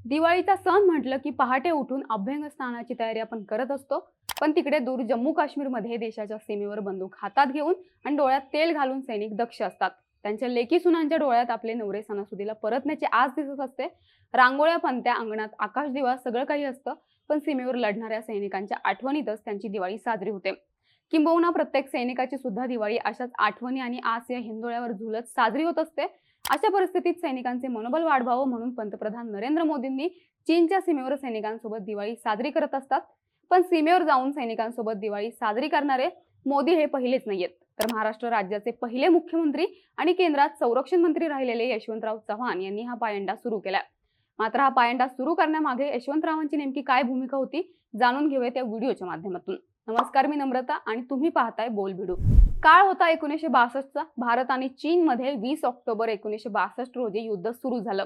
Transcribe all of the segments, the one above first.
दिवाळीचा सण म्हटलं की पहाटे उठून अभ्यंगस्नानाची तयारी आपण करत असतो. पण तिकडे दूर जम्मू काश्मीरमध्ये देशाच्या सीमेवर बंदूक हातात घेऊन आणि डोळ्यात तेल घालून सैनिक दक्ष असतात. त्यांच्या लेकी सुनांच्या डोळ्यात आपले नवरे सणासुदीला परतण्याची आस दिसत असते. रांगोळ्या, पंत्या, अंगणात आकाशदिवा सगळं काही असतं. पण सीमेवर लढणाऱ्या सैनिकांच्या आठवणीतच त्यांची दिवाळी साजरी होते. किंबहुना प्रत्येक सैनिकाची सुद्धा दिवाळी अशाच आठवणी आणि आस या हिंदोळ्यावर झुलत साजरी होत असते. अशा परिस्थितीत सैनिकांचे मनोबल वाढवावं म्हणून पंतप्रधान नरेंद्र मोदींनी चीनच्या सीमेवर सैनिकांसोबत दिवाळी साजरी करत असतात. पण सीमेवर जाऊन सैनिकांसोबत दिवाळी साजरी करणारे मोदी हे पहिलेच नाहीयेत. तर महाराष्ट्र राज्याचे पहिले मुख्यमंत्री आणि केंद्रात संरक्षण मंत्री राहिलेले यशवंतराव चव्हाण यांनी हा पायंडा सुरू केला. मात्र हा पायंडा सुरू करण्यामागे यशवंतरावांची नेमकी काय भूमिका होती, जाणून घेऊया त्या व्हिडिओच्या माध्यमातून. नमस्कार, मी नम्रता आणि तुम्ही पाहताय बोल भिडू. काळ होता 1962चा. भारत आणि चीनमध्ये 20 ऑक्टोबर 1962 रोजी युद्ध सुरू झालं.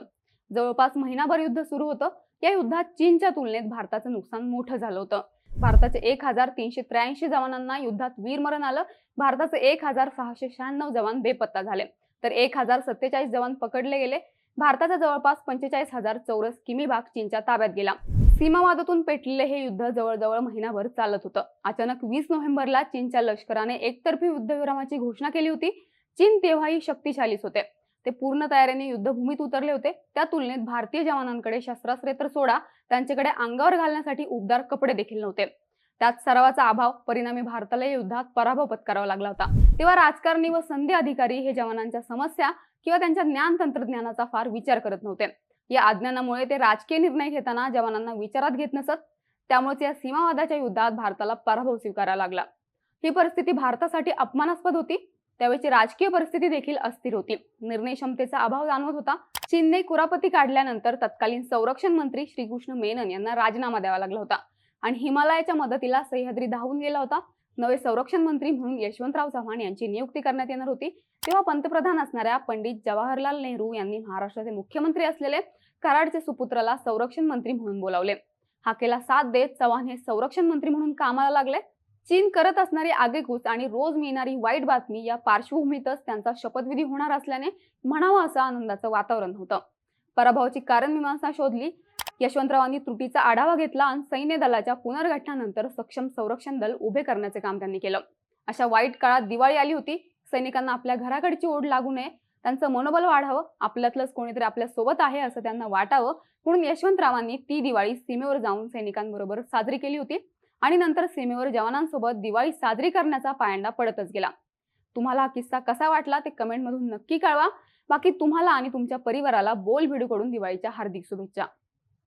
जवळपास महिनाभर युद्ध सुरू होतं. या युद्धात चीनच्या तुलनेत भारताचं नुकसान मोठं झालं होतं. भारताचे 1383 जवानांना युद्धात वीरमरण आलं. भारताचे 1696 जवान बेपत्ता झाले, तर 1047 जवान पकडले गेले. भारताचा जवळपास 45,000 चौरस किमी भाग चीनच्या ताब्यात गेला. सीमावादातून पेटलेले हे युद्ध जवळजवळ महिनाभर चालत होतं. अचानक 20 नोव्हेंबरला चीनच्या लष्कराने एकतर्फी युद्धविरामाची घोषणा केली होती. चीन तेव्हाही शक्तिशालीच होते. ते पूर्ण तयारीने युद्धभूमीत उतरले होते. त्या तुलनेत भारतीय जवानांकडे शस्त्रास्त्रे तर सोडा, त्यांच्याकडे अंगावर घालण्यासाठी उबदार कपडे देखील नव्हते. त्यात सरावाचा अभाव. परिणामी भारताला या युद्धात पराभव पत्करावा लागला होता. तेव्हा राजकारणी व संधी अधिकारी हे जवानांच्या समस्या किंवा त्यांच्या ज्ञान तंत्रज्ञानाचा फार विचार करत नव्हते. या अज्ञानामुळे ते राजकीय निर्णय घेताना जवानांना विचारात घेत नसत. त्यामुळेच या सीमावादाच्या युद्धात भारताला पराभव स्वीकारावा लागला. ही परिस्थिती भारतासाठी अपमानास्पद होती. त्यावेळची राजकीय परिस्थिती देखील अस्थिर होती. निर्णय क्षमतेचा अभाव जाणवत होता. चीनने कुरापती काढल्यानंतर तत्कालीन संरक्षण मंत्री श्रीकृष्ण मेनन यांना राजीनामा द्यावा लागला होता आणि हिमालयाच्या मदतीला सह्याद्री धावून गेला होता. नवे संरक्षण मंत्री म्हणून यशवंतराव चव्हाण यांची नियुक्ती करण्यात येणार होती. तेव्हा पंतप्रधान असणाऱ्या पंडित जवाहरलाल नेहरू यांनी महाराष्ट्राचे मुख्यमंत्री असलेले कराडचे सुपुत्राला संरक्षण मंत्री म्हणून बोलावले. हाकेला साथ देत चव्हाण हे संरक्षण मंत्री म्हणून कामाला लागले. चीन करत असणारी आगेकूच आणि रोज मिळणारी वाईट बातमी या पार्श्वभूमीतच त्यांचा शपथविधी होणार असल्याने म्हणावं असं आनंदाचं वातावरण होतं. पराभवाची कारण मीमांसा शोधली. यशवंतरावांनी त्रुटीचा आढावा घेतला आणि सैन्य दलाच्या पुनर्गठनानंतर सक्षम संरक्षण दल उभे करण्याचे काम त्यांनी केलं. अशा वाईट काळात दिवाळी आली होती. सैनिकांना आपल्या घराकडची ओढ लागू नये, त्यांचं मनोबल वाढावं, आपल्यातलंच कोणीतरी आपल्या सोबत आहे असं त्यांना वाटावं, म्हणून यशवंतरावांनी ती दिवाळी सीमेवर जाऊन सैनिकांबरोबर साजरी केली होती आणि नंतर सीमेवर जवानांसोबत दिवाळी साजरी करण्याचा पायंडा पडतच गेला. तुम्हाला हा किस्सा कसा वाटला ते कमेंटमधून नक्की कळवा. बाकी तुम्हाला आणि तुमच्या परिवाराला बोल भिडूकडून दिवाळीच्या हार्दिक शुभेच्छा.